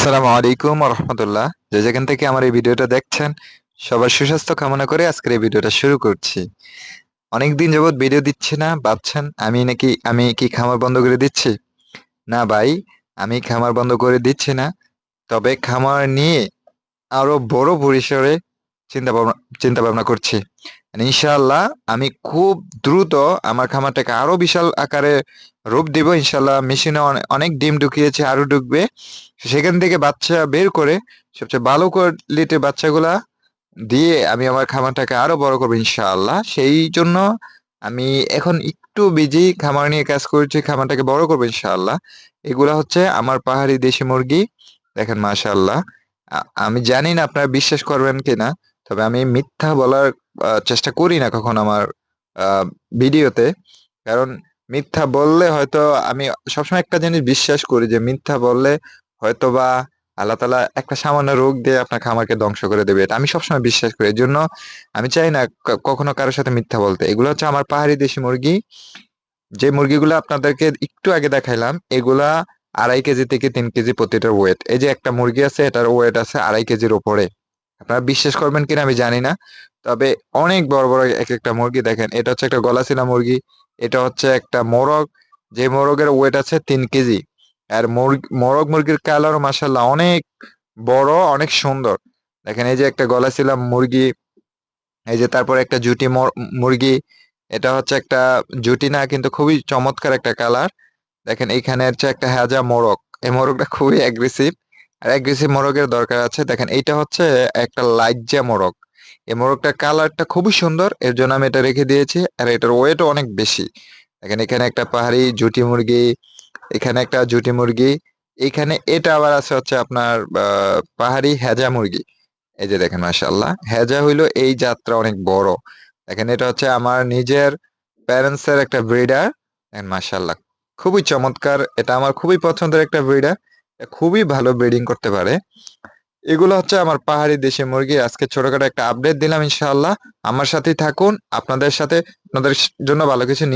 আসসালামু আলাইকুম রহমতুল্লাহ। যে যেখান থেকে আমার এই ভিডিওটা দেখছেন, সবার সুস্বাস্থ্য কামনা করে আজকের এই ভিডিওটা শুরু করছি। অনেকদিন যাবত ভিডিও দিচ্ছি না, ভাবছেন আমি কি খামার বন্ধ করে দিচ্ছি? না ভাই, আমি খামার বন্ধ করে দিচ্ছি না। তবে খামার নিয়ে আরো বড় পরিসরে চিন্তা ভাবনা চিন্তা ভাবনা করছি। ইনশাআল্লাহ আমি খুব দ্রুত আমার খামারটাকে আরো বিশাল আকারে রূপ দিব। ইনশাআল্লাহ মেশিনে অনেক ডিম ঢুকিয়েছে, আরো ঢুকবে। সেখান থেকে বাচ্চা বের করে সবচেয়ে ভালো কোয়ালিটির বাচ্চাগুলা দিয়ে আমি আমার খামারটাকে আরো বড় করবো ইনশাআল্লাহ। সেই জন্য আমি এখন একটু বিজি, খামার নিয়ে কাজ করছি, খামারটাকে বড় করবো ইনশাআল্লাহ। এগুলা হচ্ছে আমার পাহাড়ি দেশি মুরগি। দেখেন মাশাআল্লাহ। আমি জানি না আপনারা বিশ্বাস করবেন কিনা, তবে আমি মিথ্যা বলার চেষ্টা করি না কখন আমার ভিডিওতে। কারণ মিথ্যা বললে হয়তো আমি সবসময় একটা জিনিস বিশ্বাস করি যে মিথ্যা বললে হয়তোবা আল্লাহ তাআলা একটা সামান্য রোগ দিয়ে আপনার খামারকে ধ্বংস করে দেবে। এটা আমি সবসময় বিশ্বাস করি। এজন্য আমি চাই না কখনো কারো সাথে মিথ্যা বলতে। এগুলো হচ্ছে আমার পাহাড়ি দেশি মুরগি। যে মুরগিগুলো আপনাদেরকে একটু আগে দেখাইলাম, এগুলা 2.5 কেজি থেকে 3 কেজি প্রতিটার ওয়েট। এই যে একটা মুরগি আছে, এটার ওয়েট আছে 2.5 কেজির উপরে। আপনারা বিশ্বাস করবেন কিনা আমি জানি না। তবে অনেক বড় বড় এক একটা মুরগি। দেখেন, এটা হচ্ছে একটা গলাচিলা মুরগি। এটা হচ্ছে একটা মোরগ। যে মোরগের ওয়েট আছে 3 কেজি। আর মোরগ মুরগির কালারও মাসাল্লাহ অনেক বড়, অনেক সুন্দর। দেখেন, এই যে একটা গলাচিলা মুরগি, এই যে তারপর একটা জুটি মুরগি। এটা হচ্ছে একটা জুটি না, কিন্তু খুবই চমৎকার একটা কালার। দেখেন, এইখানে হচ্ছে একটা হাজা মোরগ। এই মোরগটা খুবই অ্যাগ্রেসিভ। আর অ্যাগ্রেসিভ মোরগের দরকার আছে। দেখেন, এইটা হচ্ছে একটা লাইজ্জা মোরগ। এই মোরগটার কালারটা খুবই সুন্দর, এর জন্য আমি এটা রেখে দিয়েছি। আর এটার ওয়েটও অনেক বেশি। দেখেন, এখানে একটা পাহাড়ি জুটি মুরগি, এখানে একটা জুটি মুরগি, এখানে এটা আবার আছে হচ্ছে আপনার পাহাড়ি হেজা মুরগি। এই যে দেখেন মাশাআল্লাহ, হেজা হইলো এই জাতটা অনেক বড়। দেখেন, এটা হচ্ছে আমার নিজের প্যারেন্টস এর একটা ব্রিডার। দেখেন মাশাআল্লাহ, খুবই চমৎকার। এটা আমার খুবই পছন্দের একটা ব্রিডার। খুবই ভালো ব্রিডিং করতে পারে। এগুলো হচ্ছে আমার পাহাড়ি দেশি মুরগি। আজকে ছোটখাটো একটা আপডেট দিলাম ইনশাআল্লাহ। আমার সাথেই থাকুন, আপনাদের জন্য ভালো কিছু নিয়ে